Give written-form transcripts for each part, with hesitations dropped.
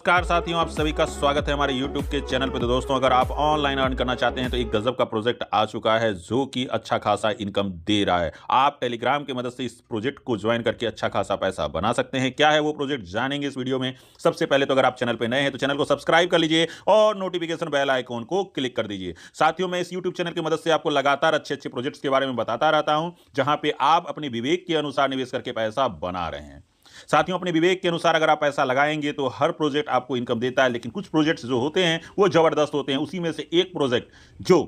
नमस्कार साथियों, आप सभी का स्वागत है हमारे YouTube के चैनल पे। तो दोस्तों, अगर आप ऑनलाइन अर्न करना चाहते हैं तो एक गजब का प्रोजेक्ट आ चुका है जो कि अच्छा खासा इनकम दे रहा है। आप टेलीग्राम की मदद से इस प्रोजेक्ट को ज्वाइन करके अच्छा खासा पैसा बना सकते हैं। क्या है वो प्रोजेक्ट, जानेंगे इस वीडियो में। सबसे पहले तो अगर आप चैनल पर नए हैं तो चैनल को सब्सक्राइब कर लीजिए और नोटिफिकेशन बेल आइकॉन को क्लिक कर दीजिए। साथियों, मैं इस यूट्यूब चैनल की मदद से आपको लगातार अच्छे अच्छे प्रोजेक्ट्स के बारे में बताता रहता हूं, जहां पे आप अपने विवेक के अनुसार निवेश करके पैसा बना रहे हैं। साथियों, अपने विवेक के अनुसार अगर आप पैसा लगाएंगे तो हर प्रोजेक्ट आपको इनकम देता है, लेकिन कुछ प्रोजेक्ट्स जो होते हैं वो जबरदस्त होते हैं। उसी में से एक प्रोजेक्ट जो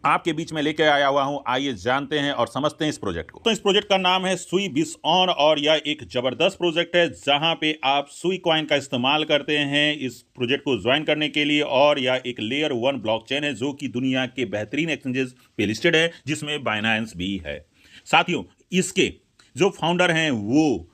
आपके बीच में लेके आया हुआ हूं, आइए जानते हैं और समझते हैं इस प्रोजेक्ट को। तो इस प्रोजेक्ट का नाम है सुई बिस ऑन और यह एक जबरदस्त प्रोजेक्ट है जहां पे आप सुई कॉइन का इस्तेमाल करते हैं इस प्रोजेक्ट को ज्वाइन करने के लिए। और यह एक लेयर 1 ब्लॉकचेन है जो कि दुनिया के बेहतरीन एक्सचेंजेस पे लिस्टेड है, जिसमें बाइनेंस भी है। साथियों, इसके जो फाउंडर हैं वो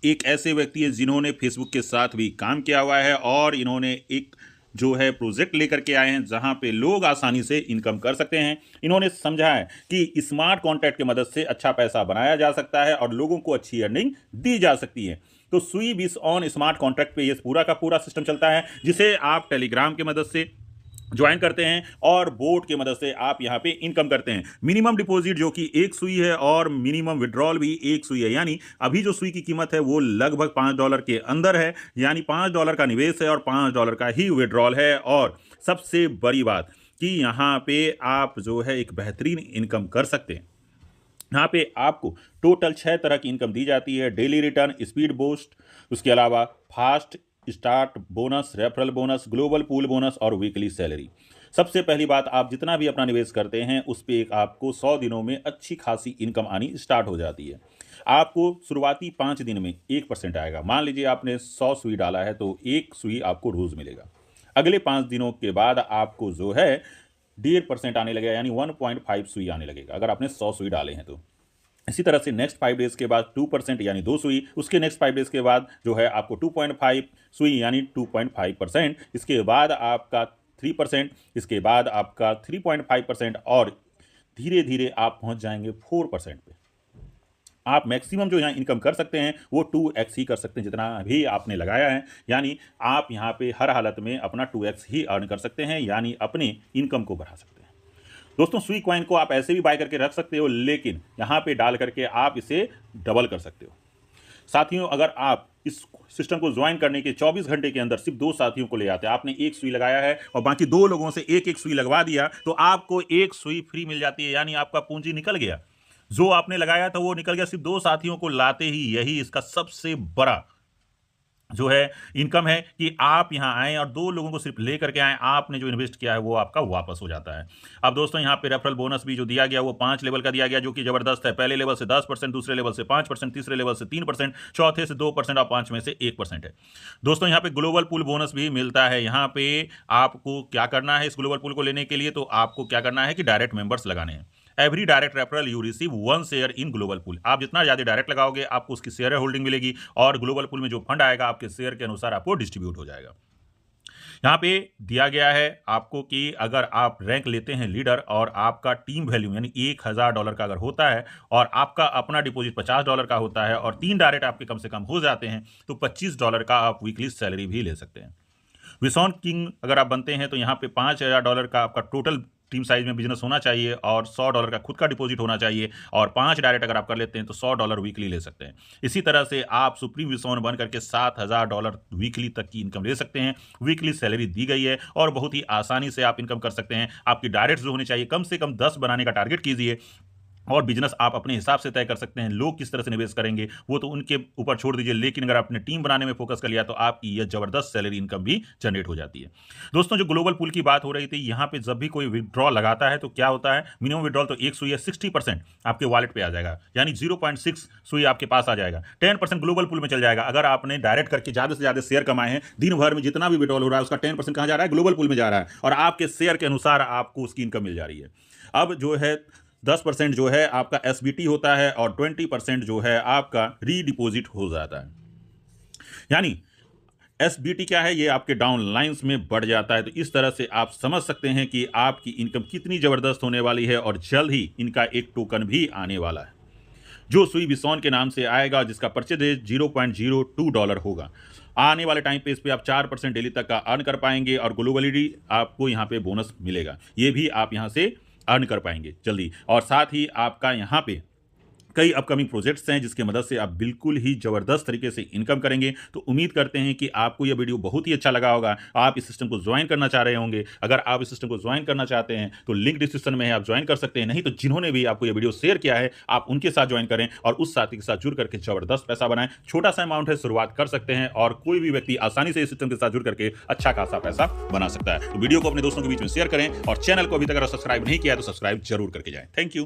एक ऐसे व्यक्ति है जिन्होंने फेसबुक के साथ भी काम किया हुआ है और इन्होंने एक जो है प्रोजेक्ट लेकर के आए हैं जहां पे लोग आसानी से इनकम कर सकते हैं। इन्होंने समझा है कि स्मार्ट कॉन्ट्रैक्ट की मदद से अच्छा पैसा बनाया जा सकता है और लोगों को अच्छी अर्निंग दी जा सकती है। तो सुई बिस ऑन स्मार्ट कॉन्ट्रैक्ट पे ये पूरा का पूरा सिस्टम चलता है, जिसे आप टेलीग्राम की मदद से ज्वाइन करते हैं और बोट की मदद से आप यहां पे इनकम करते हैं। मिनिमम डिपॉजिट जो कि एक सुई है और मिनिमम विड्रॉल भी एक सुई है। यानी अभी जो सुई की कीमत है वो लगभग $5 के अंदर है, यानी $5 का निवेश है और $5 का ही विड्रॉल है। और सबसे बड़ी बात कि यहां पे आप जो है एक बेहतरीन इनकम कर सकते हैं। यहाँ पे आपको टोटल 6 तरह की इनकम दी जाती है: डेली रिटर्न, स्पीड बूस्ट, उसके अलावा fast start bonus, referral bonus, global pool bonus और वीकली सैलरी। सबसे पहली बात, आप जितना भी अपना निवेश करते हैं उस पे एक आपको 100 दिनों में अच्छी खासी इनकम आनी स्टार्ट हो जाती है। आपको शुरुआती 5 दिन में 1% आएगा। मान लीजिए आपने 100 सुई डाला है तो 1 सुई आपको रोज मिलेगा। अगले 5 दिनों के बाद आपको जो है 1.5% आने लगेगा, यानी 1.5 सुई आने लगेगा अगर आपने 100 सुई डाले हैं तो। इसी तरह से नेक्स्ट 5 डेज के बाद 2% यानी 2 सुई, उसके नेक्स्ट 5 डेज के बाद जो है आपको 2.5 सुई यानी 2.5%, इसके बाद आपका 3%, इसके बाद आपका 3.5% और धीरे धीरे आप पहुंच जाएंगे 4% पे। आप मैक्सिमम जो यहाँ इनकम कर सकते हैं वो 2x ही कर सकते हैं जितना भी आपने लगाया है। यानी आप यहाँ पे हर हालत में अपना 2x ही अर्न कर सकते हैं, यानी अपने इनकम को बढ़ा सकते हैं। दोस्तों, सुई कॉइन को आप ऐसे भी बाय करके रख सकते हो, लेकिन यहाँ पे डाल करके आप इसे डबल कर सकते हो। साथियों, अगर आप इस सिस्टम को ज्वाइन करने के 24 घंटे के अंदर सिर्फ 2 साथियों को ले आते हैं, आपने 1 सुई लगाया है और बाकी 2 लोगों से 1-1 सुई लगवा दिया, तो आपको 1 सुई फ्री मिल जाती है। यानी आपका पूंजी निकल गया, जो आपने लगाया था वो निकल गया सिर्फ 2 साथियों को लाते ही। यही इसका सबसे बड़ा जो है इनकम है कि आप यहां आए और 2 लोगों को सिर्फ लेकर के आए, आपने जो इन्वेस्ट किया है वो आपका वापस हो जाता है। अब दोस्तों, यहां पे रेफरल बोनस भी जो दिया गया वो 5 लेवल का दिया गया, जो कि जबरदस्त है। पहले लेवल से 10%, दूसरे लेवल से 5%, तीसरे लेवल से 3%, चौथे से 2% और 5वें से 1% है। दोस्तों, यहां पे ग्लोबल पूल बोनस भी मिलता है। यहां पे आपको क्या करना है, इस ग्लोबल पूल को लेने के लिए तो आपको क्या करना है कि डायरेक्ट मेंबर्स लगाने हैं। Every direct referral you receive 1 share in global pool. आप जितना ज्यादा डायरेक्ट लगाओगे आपको उसकी शेयर होल्डिंग मिलेगी और ग्लोबल पूल में जो फंड आएगा आपके शेयर के अनुसार आपको डिस्ट्रीब्यूट हो जाएगा। यहाँ पे दिया गया है आपको कि अगर आप रैंक लेते हैं लीडर और आपका टीम वैल्यू यानी $1000 का अगर होता है और आपका अपना डिपॉजिट $50 का होता है और 3 डायरेक्ट आपके कम से कम हो जाते हैं तो $25 का आप वीकली सैलरी भी ले सकते हैं। विसॉन किंग अगर आप बनते हैं तो यहाँ पे $5000 का आपका टोटल टीम साइज में बिजनेस होना चाहिए और $100 का खुद का डिपॉजिट होना चाहिए और 5 डायरेक्ट अगर आप कर लेते हैं तो $100 वीकली ले सकते हैं। इसी तरह से आप सुप्रीम विसॉन बन करके $7000 वीकली तक की इनकम ले सकते हैं। वीकली सैलरी दी गई है और बहुत ही आसानी से आप इनकम कर सकते हैं। आपकी डायरेक्ट जो होनी चाहिए कम से कम 10 बनाने का टारगेट कीजिए और बिजनेस आप अपने हिसाब से तय कर सकते हैं। लोग किस तरह से निवेश करेंगे वो तो उनके ऊपर छोड़ दीजिए, लेकिन अगर आपने टीम बनाने में फोकस कर लिया तो आपकी यह जबरदस्त सैलरी इनकम भी जनरेट हो जाती है। दोस्तों, जो ग्लोबल पूल की बात हो रही थी, यहाँ पे जब भी कोई विड्रॉ लगाता है तो क्या होता है, मिनिमम विड्रॉल तो 1 सुई है, 60% आपके वॉलेट पे आ जाएगा, यानी 0.6 सुई आपके पास आ जाएगा। 10% ग्लोबल पूल में चल जाएगा। अगर आपने डायरेक्ट करके ज्यादा से ज्यादा शेयर कमाए हैं, दिन भर में जितना भी विड्रॉल हो रहा है उसका 10% कहाँ जा रहा है, ग्लोबल पूल में जा रहा है और आपके शेयर के अनुसार आपको उसकी इनकम मिल जा रही है। अब जो है 10% जो है आपका एसबीटी होता है और 20% जो है आपका रीडिपोजिट हो जाता है। यानी एसबीटी क्या है, ये आपके डाउन लाइंस में बढ़ जाता है। तो इस तरह से आप समझ सकते हैं कि आपकी इनकम कितनी जबरदस्त होने वाली है और जल्द ही इनका एक टोकन भी आने वाला है जो सुई बिसॉन के नाम से आएगा, जिसका परचेज रेट $0.02 होगा। आने वाले टाइम पे इस पे आप 4% डेली तक का अर्न कर पाएंगे और ग्लोबली आपको यहाँ पे बोनस मिलेगा, ये भी आप यहाँ से अर्न कर पाएंगे जल्दी। और साथ ही आपका यहाँ पे कई अपकमिंग प्रोजेक्ट्स हैं जिसकी मदद से आप बिल्कुल ही ज़बरदस्त तरीके से इनकम करेंगे। तो उम्मीद करते हैं कि आपको यह वीडियो बहुत ही अच्छा लगा होगा। आप इस सिस्टम को ज्वाइन करना चाह रहे होंगे। अगर आप इस सिस्टम को ज्वाइन करना चाहते हैं तो लिंक डिस्क्रिप्शन में है, आप ज्वाइन कर सकते हैं। नहीं तो जिन्होंने भी आपको यह वीडियो शेयर किया है आप उनके साथ ज्वाइन करें और उस साथी के साथ जुड़ करके ज़बरदस्त पैसा बनाएं। छोटा सा अमाउंट है, शुरुआत कर सकते हैं और कोई भी व्यक्ति आसानी से इस सिस्टम के साथ जुड़ करके अच्छा खासा पैसा बना सकता है। तो वीडियो को अपने दोस्तों के बीच में शेयर करें और चैनल को अभी तक अगर सब्सक्राइब नहीं किया तो सब्सक्राइब जरूर करके जाएं। Thank you.